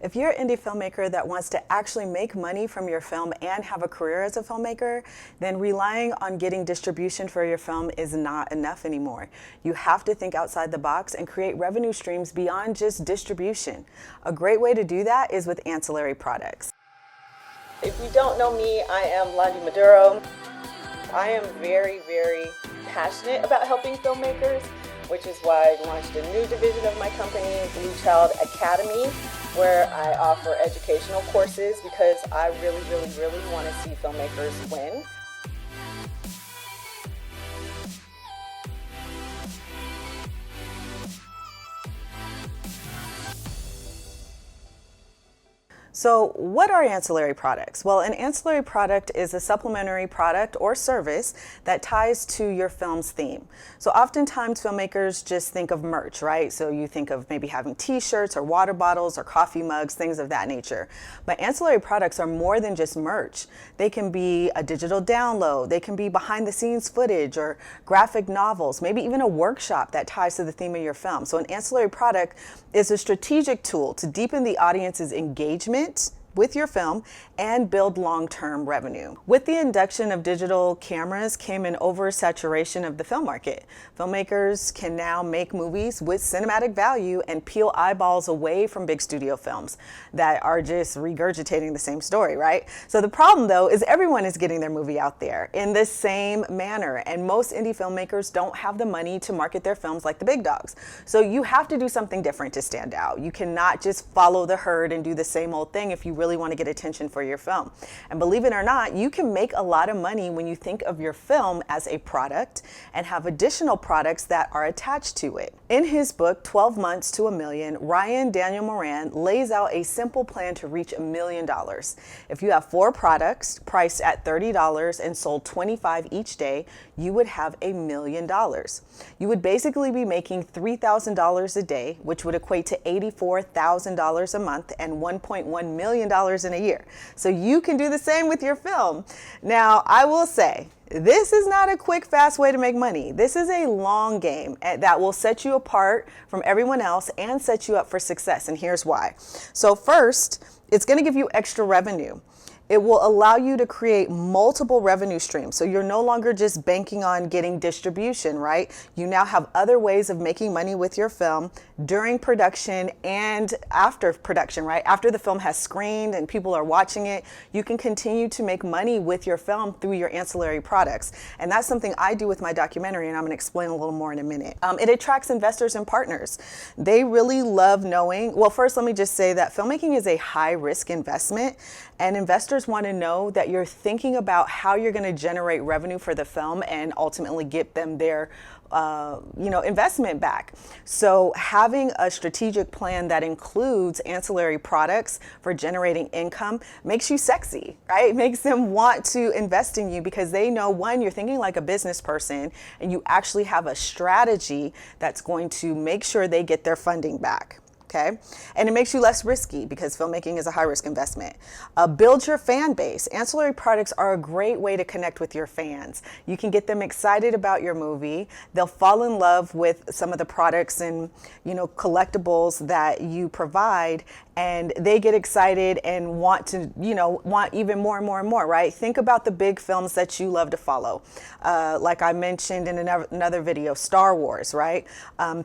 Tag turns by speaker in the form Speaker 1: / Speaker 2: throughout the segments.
Speaker 1: If you're an indie filmmaker that wants to actually make money from your film and have a career as a filmmaker, then relying on getting distribution for your film is not enough anymore. You have to think outside the box and create revenue streams beyond just distribution. A great way to do that is with ancillary products. If you don't know me, I am Londi Maduro. I am very, very passionate about helping filmmakers, which is why I launched a new division of my company, Bluechild Academy, where I offer educational courses because I really want to see filmmakers win. So what are ancillary products? Well, an ancillary product is a supplementary product or service that ties to your film's theme. So oftentimes filmmakers just think of merch, right? So you think of maybe having t-shirts or water bottles or coffee mugs, things of that nature. But ancillary products are more than just merch. They can be a digital download, they can be behind the scenes footage or graphic novels, maybe even a workshop that ties to the theme of your film. So an ancillary product is a strategic tool to deepen the audience's engagement with your film and build long-term revenue. With the induction of digital cameras came an oversaturation of the film market. Filmmakers can now make movies with cinematic value and peel eyeballs away from big studio films that are just regurgitating the same story, right? So the problem though is everyone is getting their movie out there in the same manner, and most indie filmmakers don't have the money to market their films like the big dogs. So you have to do something different to stand out. You cannot just follow the herd and do the same old thing if you really want to get attention for your film. And believe it or not, you can make a lot of money when you think of your film as a product and have additional products that are attached to it. In his book, 12 Months to $1 Million, Ryan Daniel Moran lays out a simple plan to reach $1 million. If you have 4 products priced at $30 and sold 25 each day, you would have $1 million. You would basically be making $3,000 a day, which would equate to $84,000 a month and $1.1 million in a year. So you can do the same with your film. Now, I will say, this is not a quick, fast way to make money. This is a long game that will set you apart from everyone else and set you up for success. And here's why. So first, it's going to give you extra revenue. It will allow you to create multiple revenue streams. So you're no longer just banking on getting distribution, right? You now have other ways of making money with your film during production and after production, right? After the film has screened and people are watching it, you can continue to make money with your film through your ancillary products. And that's something I do with my documentary, and I'm gonna explain a little more in a minute. It attracts investors and partners. They really love knowing, well, first let me just say that filmmaking is a high risk investment, and investors want to know that you're thinking about how you're going to generate revenue for the film and ultimately get them their investment back. So having a strategic plan that includes ancillary products for generating income makes you sexy, right? It makes them want to invest in you because they know, one, you're thinking like a business person and you actually have a strategy that's going to make sure they get their funding back. Okay? And it makes you less risky because filmmaking is a high risk investment. Build your fan base. Ancillary products are a great way to connect with your fans. You can get them excited about your movie. They'll fall in love with some of the products and, collectibles that you provide, and they get excited and want to, want even more and more and more, right? Think about the big films that you love to follow. Like I mentioned in another video, Star Wars, right?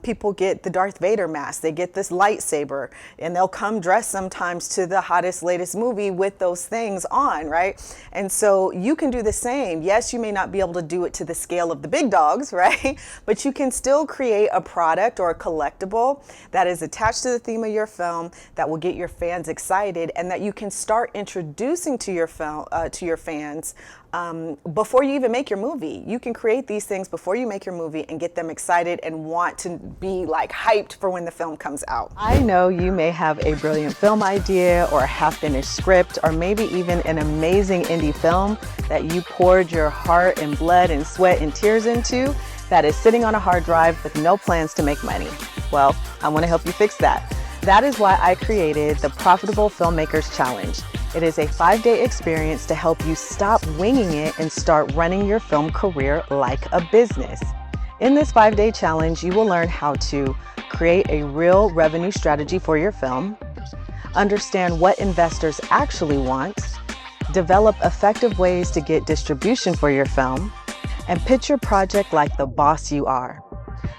Speaker 1: People get the Darth Vader mask, they get this lightsaber, and they'll come dressed sometimes to the hottest, latest movie with those things on, right? And so you can do the same. Yes, you may not be able to do it to the scale of the big dogs, right? But you can still create a product or a collectible that is attached to the theme of your film that will get your fans excited, and that you can start introducing to your film to your fans before you even make your movie. You can create these things before you make your movie and get them excited and want to be like hyped for when the film comes out. I know you may have a brilliant film idea or a half-finished script or maybe even an amazing indie film that you poured your heart and blood and sweat and tears into that is sitting on a hard drive with no plans to make money. Well, I want to help you fix that. That is why I created the Profitable Filmmakers Challenge. It is a 5-day experience to help you stop winging it and start running your film career like a business. In this 5-day challenge, you will learn how to create a real revenue strategy for your film, understand what investors actually want, develop effective ways to get distribution for your film, and pitch your project like the boss you are.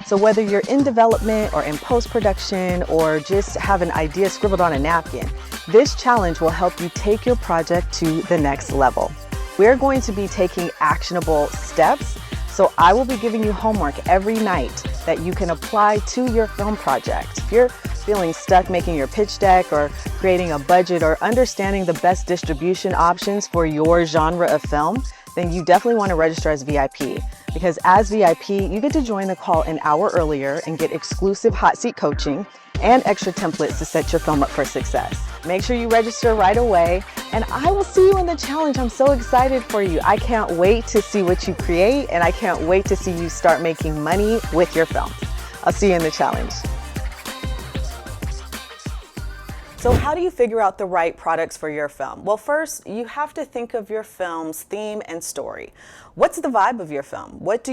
Speaker 1: So whether you're in development or in post-production or just have an idea scribbled on a napkin, this challenge will help you take your project to the next level. We're going to be taking actionable steps, so I will be giving you homework every night that you can apply to your film project. If you're feeling stuck making your pitch deck or creating a budget or understanding the best distribution options for your genre of film, then you definitely want to register as VIP, because as VIP, you get to join the call an hour earlier and get exclusive hot seat coaching and extra templates to set your film up for success. Make sure you register right away, and I will see you in the challenge. I'm so excited for you. I can't wait to see what you create, and I can't wait to see you start making money with your film. I'll see you in the challenge. So how do you figure out the right products for your film? Well, first, you have to think of your film's theme and story. What's the vibe of your film? What do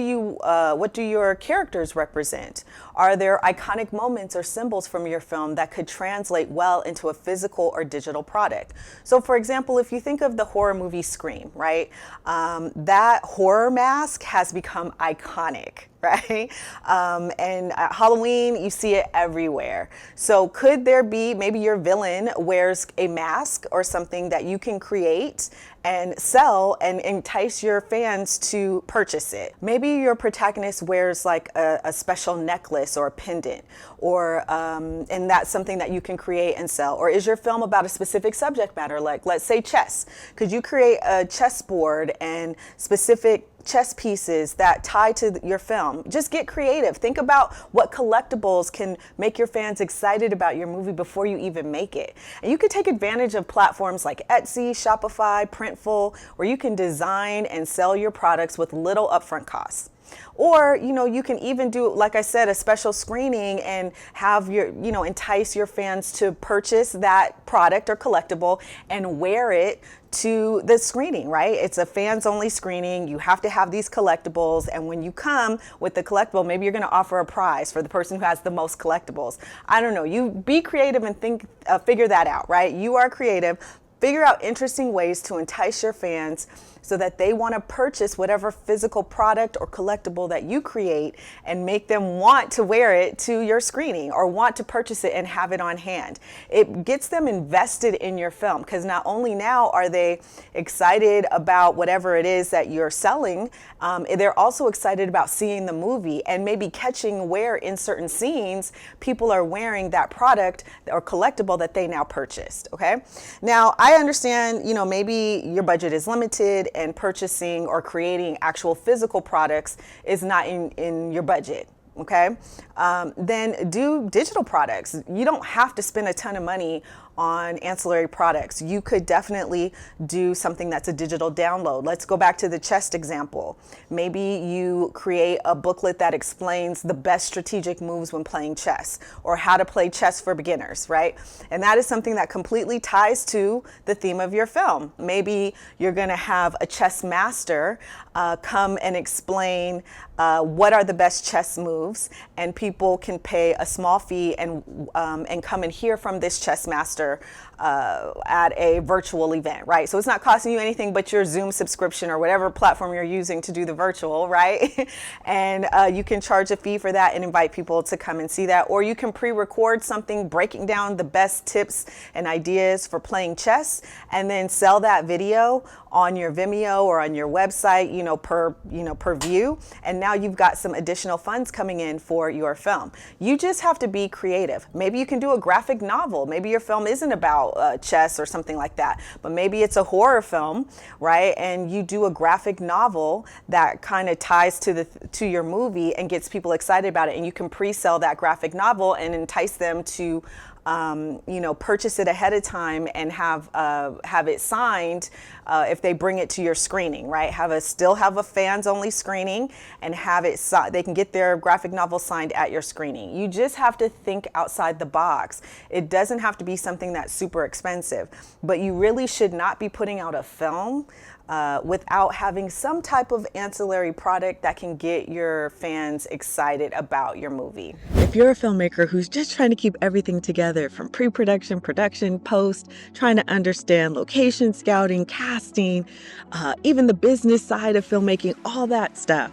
Speaker 1: your characters represent? Are there iconic moments or symbols from your film that could translate well into a physical or digital product? So for example, if you think of the horror movie Scream, right? That horror mask has become iconic, right? And at Halloween, you see it everywhere. So could there be, maybe your villain wears a mask or something that you can create and sell and entice your fans to purchase it. Maybe your protagonist wears like a special necklace or a pendant, or and that's something that you can create and sell. Or is your film about a specific subject matter, like let's say chess? Could you create a chessboard and specific chess pieces that tie to your film? Just get creative. Think about what collectibles can make your fans excited about your movie before you even make it. And you can take advantage of platforms like Etsy, Shopify, Printful, where you can design and sell your products with little upfront costs. Or, you can even do, like I said, a special screening and have entice your fans to purchase that product or collectible and wear it to the screening, right? It's a fans only screening. You have to have these collectibles. And when you come with the collectible, maybe you're going to offer a prize for the person who has the most collectibles. I don't know. You be creative and figure that out, right? You are creative. Figure out interesting ways to entice your fans so that they want to purchase whatever physical product or collectible that you create and make them want to wear it to your screening or want to purchase it and have it on hand. It gets them invested in your film, because not only now are they excited about whatever it is that you're selling, they're also excited about seeing the movie and maybe catching where in certain scenes people are wearing that product or collectible that they now purchased. Okay. Now I understand, maybe your budget is limited and purchasing or creating actual physical products is not in your budget. Okay, then do digital products. You don't have to spend a ton of money on ancillary products. You could definitely do something that's a digital download. Let's go back to the chess example. Maybe you create a booklet that explains the best strategic moves when playing chess, or how to play chess for beginners, right? And that is something that completely ties to the theme of your film. Maybe you're going to have a chess master come and explain what are the best chess moves, and people can pay a small fee and come and hear from this chess master at a virtual event, right? So it's not costing you anything but your Zoom subscription or whatever platform you're using to do the virtual, right? And you can charge a fee for that and invite people to come and see that. Or you can pre-record something breaking down the best tips and ideas for playing chess, and then sell that video on your Vimeo or on your website, per view. And now you've got some additional funds coming in for your film. You just have to be creative. Maybe you can do a graphic novel. Maybe your film isn't about chess or something like that, but maybe it's a horror film, right? And you do a graphic novel that kind of ties to your movie and gets people excited about it. And you can pre-sell that graphic novel and entice them to purchase it ahead of time and have it signed if they bring it to your screening, right? Still have a fans only screening and have it they can get their graphic novel signed at your screening. You just have to think outside the box. It doesn't have to be something that's super expensive, but you really should not be putting out a film without having some type of ancillary product that can get your fans excited about your movie. If you're a filmmaker who's just trying to keep everything together from pre-production, production, post, trying to understand location scouting, casting, even the business side of filmmaking, all that stuff,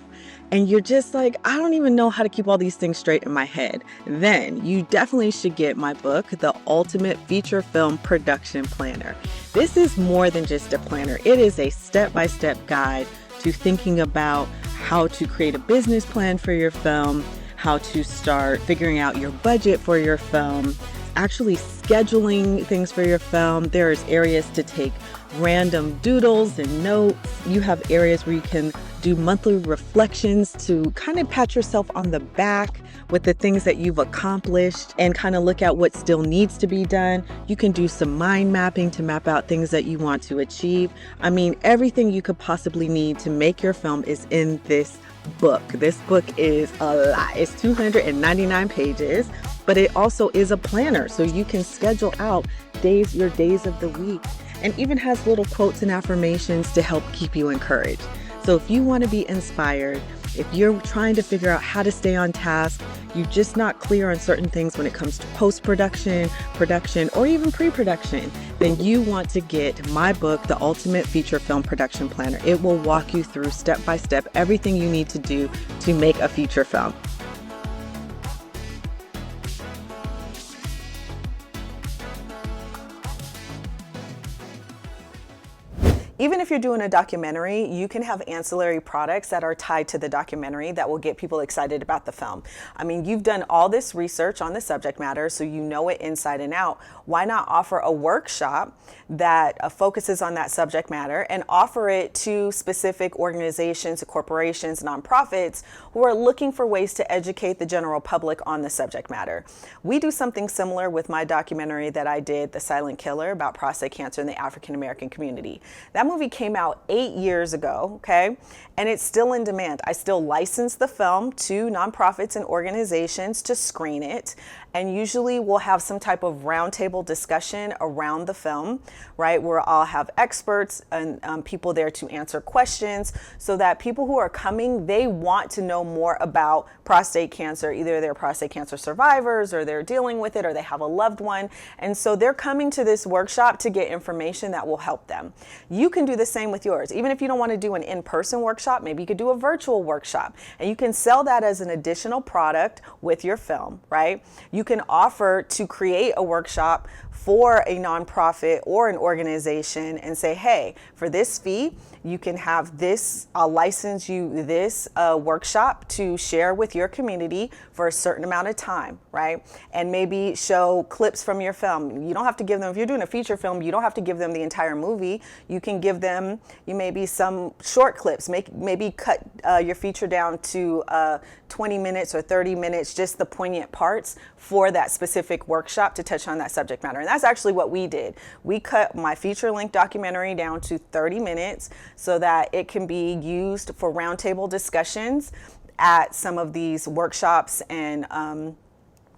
Speaker 1: and you're just like, I don't even know how to keep all these things straight in my head, then you definitely should get my book, The Ultimate Feature Film Production Planner. This is more than just a planner. It is a step-by-step guide to thinking about how to create a business plan for your film, how to start figuring out your budget for your film, actually scheduling things for your film. There's areas to take random doodles and notes. You have areas where you can do monthly reflections to kind of pat yourself on the back with the things that you've accomplished and kind of look at what still needs to be done. You can do some mind mapping to map out things that you want to achieve. I mean, everything you could possibly need to make your film is in this book. This book is a lot. It's 299 pages, but it also is a planner, so you can schedule out your days of the week, and even has little quotes and affirmations to help keep you encouraged. So if you want to be inspired, if you're trying to figure out how to stay on task, you're just not clear on certain things when it comes to post-production, production, or even pre-production, then you want to get my book, The Ultimate Feature Film Production Planner. It will walk you through step by step everything you need to do to make a feature film. Even if you're doing a documentary, you can have ancillary products that are tied to the documentary that will get people excited about the film. I mean, you've done all this research on the subject matter, so you know it inside and out. Why not offer a workshop that focuses on that subject matter and offer it to specific organizations, corporations, nonprofits who are looking for ways to educate the general public on the subject matter? We do something similar with my documentary that I did, The Silent Killer, about prostate cancer in the African American community. That movie came out 8 years ago, okay? And it's still in demand. I still license the film to nonprofits and organizations to screen it. And usually we'll have some type of roundtable discussion around the film, right? Where I'll have experts and people there to answer questions so that people who are coming, they want to know more about prostate cancer. Either they're prostate cancer survivors or they're dealing with it or they have a loved one. And so they're coming to this workshop to get information that will help them. You can do the same with yours. Even if you don't want to do an in-person workshop, maybe you could do a virtual workshop and you can sell that as an additional product with your film, right? You can offer to create a workshop for a nonprofit or an organization and say, hey, for this fee, you can have this, I'll license you this workshop to share with your community for a certain amount of time, right? And maybe show clips from your film. You don't have to give them, if you're doing a feature film, you don't have to give them the entire movie. You can give them, maybe some short clips, maybe cut your feature down to 20 minutes or 30 minutes, just the poignant parts for that specific workshop to touch on that subject matter. And that's actually what we did. We cut my feature-length documentary down to 30 minutes so that it can be used for roundtable discussions at some of these workshops and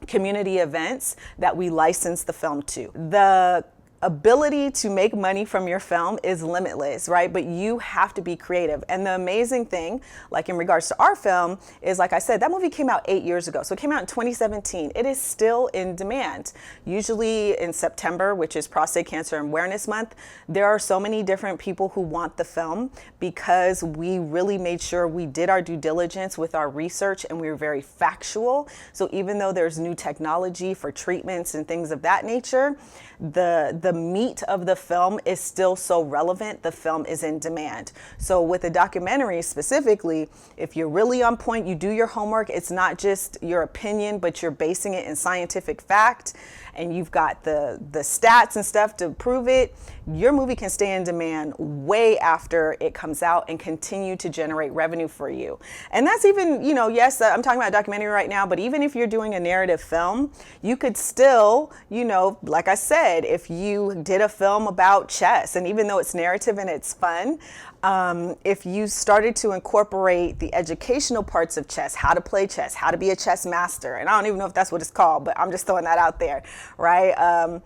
Speaker 1: community events that we license the film to. The ability to make money from your film is limitless, right? But you have to be creative. And the amazing thing, like in regards to our film, is like I said, that movie came out 8 years ago. So it came out in 2017. It is still in demand. Usually in September, which is Prostate Cancer Awareness Month, there are so many different people who want the film because we really made sure we did our due diligence with our research and we were very factual. So even though there's new technology for treatments and things of that nature, the meat of the film is still so relevant. The film is in demand. So with a documentary specifically, if you're really on point, you do your homework, it's not just your opinion, but you're basing it in scientific fact, and you've got the stats and stuff to prove it, your movie can stay in demand way after it comes out and continue to generate revenue for you. And that's even, yes, I'm talking about a documentary right now, but even if you're doing a narrative film, you could still, like I said, if you did a film about chess, and even though it's narrative and it's fun, if you started to incorporate the educational parts of chess, how to play chess, how to be a chess master, and I don't even know if that's what it's called, but I'm just throwing that out there, right?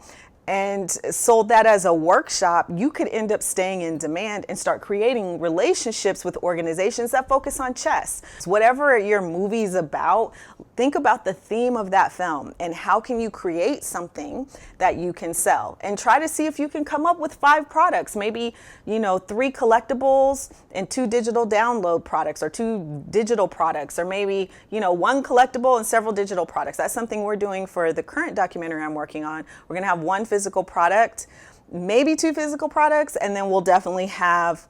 Speaker 1: and sold that as a workshop, you could end up staying in demand and start creating relationships with organizations that focus on chess. So whatever your movie's about, think about the theme of that film and how can you create something that you can sell, and try to see if you can come up with 5 products, maybe, 3 collectibles and 2 digital download products, or 2 digital products, or maybe, 1 collectible and several digital products. That's something we're doing for the current documentary I'm working on. We're going to have 1 physical product, maybe 2 physical products, and then we'll definitely have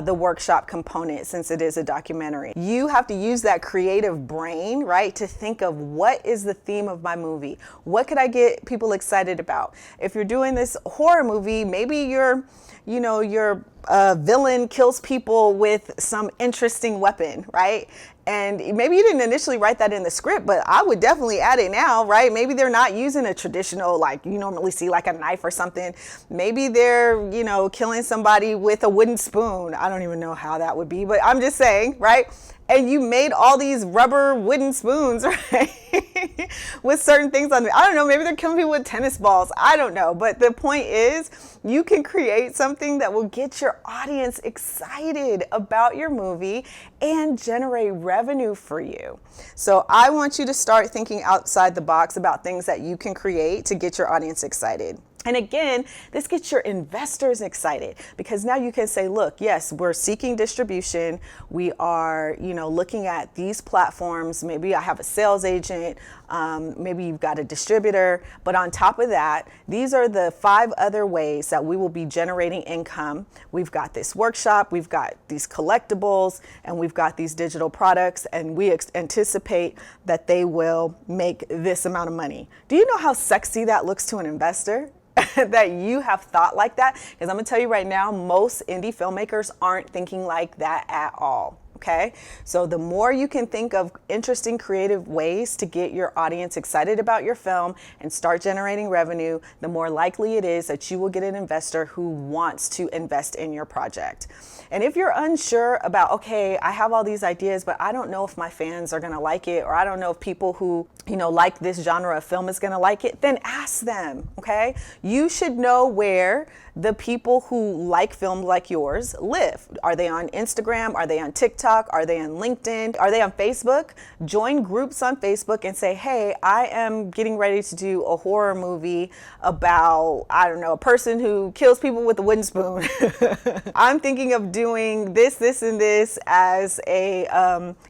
Speaker 1: the workshop component, since it is a documentary. You have to use that creative brain, right, to think of what is the theme of my movie? What could I get people excited about? If you're doing this horror movie, maybe your villain kills people with some interesting weapon, right? And maybe you didn't initially write that in the script, but I would definitely add it now, right? Maybe they're not using a traditional, like you normally see, like a knife or something. Maybe they're, killing somebody with a wooden spoon. I don't even know how that would be, but I'm just saying, right? And you made all these rubber wooden spoons, right? With certain things on it. I don't know, maybe they're killing people with tennis balls. I don't know. But the point is, you can create something that will get your audience excited about your movie and generate revenue for you. So I want you to start thinking outside the box about things that you can create to get your audience excited. And again, this gets your investors excited, because now you can say, look, yes, we're seeking distribution. We are, looking at these platforms. Maybe I have a sales agent. Maybe you've got a distributor. But on top of that, these are the 5 other ways that we will be generating income. We've got this workshop, we've got these collectibles, and we've got these digital products, and we anticipate that they will make this amount of money. Do you know how sexy that looks to an investor? That you have thought like that? Because I'm gonna tell you right now, most indie filmmakers aren't thinking like that at all. Okay, so the more you can think of interesting, creative ways to get your audience excited about your film and start generating revenue, the more likely it is that you will get an investor who wants to invest in your project. And if you're unsure about, okay, I have all these ideas, but I don't know if my fans are gonna like it, or I don't know if people who, like this genre of film is gonna like it, then ask them, okay? You should know where the people who like film like yours live. Are they on Instagram? Are they on TikTok? Are they on LinkedIn? Are they on Facebook? Join groups on Facebook and say, hey, I am getting ready to do a horror movie about, I don't know, a person who kills people with a wooden spoon. I'm thinking of doing this, and this as a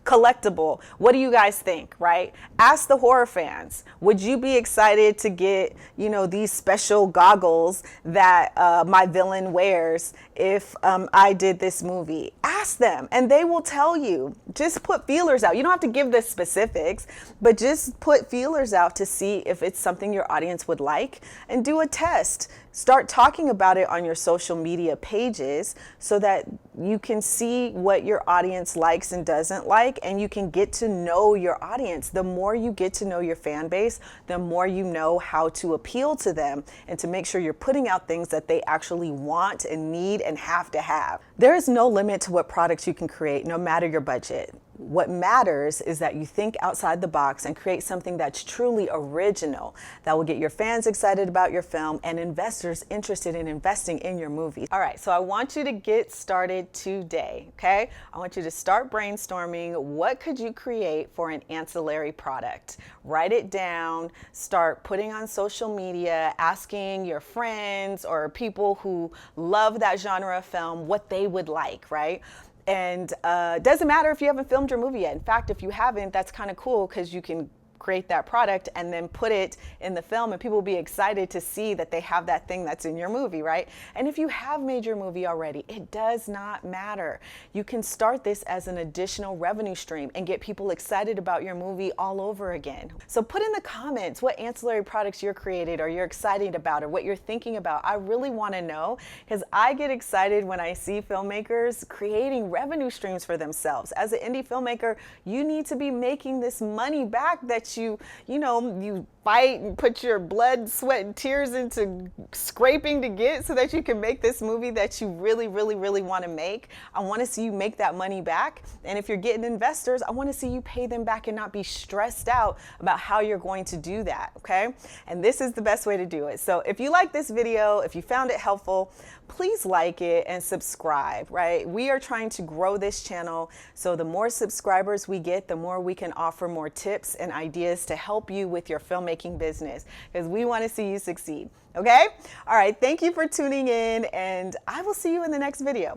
Speaker 1: collectible. What do you guys think, right? Ask the horror fans. Would you be excited to get, these special goggles that my villain wears if I did this movie? Ask them, and they will tell you. Just put feelers out. You don't have to give the specifics, but just put feelers out to see if it's something your audience would like, and do a test. Start talking about it on your social media pages so that you can see what your audience likes and doesn't like, and you can get to know your audience. The more you get to know your fan base, the more you know how to appeal to them and to make sure you're putting out things that they actually want and need and have to have. There is no limit to what products you can create, no matter your budget. What matters is that you think outside the box and create something that's truly original, that will get your fans excited about your film and investors interested in investing in your movie. All right, so I want you to get started today, okay? I want you to start brainstorming what could you create for an ancillary product. Write it down, start putting on social media, asking your friends or people who love that genre of film what they would like, right? And it doesn't matter if you haven't filmed your movie yet. In fact, if you haven't, that's kind of cool, because you can create that product and then put it in the film, and people will be excited to see that they have that thing that's in your movie, right? And if you have made your movie already, it does not matter. You can start this as an additional revenue stream and get people excited about your movie all over again. So put in the comments what ancillary products you're created or you're excited about or what you're thinking about. I really want to know, because I get excited when I see filmmakers creating revenue streams for themselves. As an indie filmmaker, you need to be making this money back that that you fight and put your blood, sweat, and tears into scraping to get so that you can make this movie that you really, really, really want to make. I want to see you make that money back. And if you're getting investors, I want to see you pay them back and not be stressed out about how you're going to do that, okay? And this is the best way to do it. So if you like this video, if you found it helpful, please like it and subscribe, right? We are trying to grow this channel, so the more subscribers we get, the more we can offer more tips and ideas to help you with your filmmaking business, because we want to see you succeed, okay? All right, thank you for tuning in, and I will see you in the next video.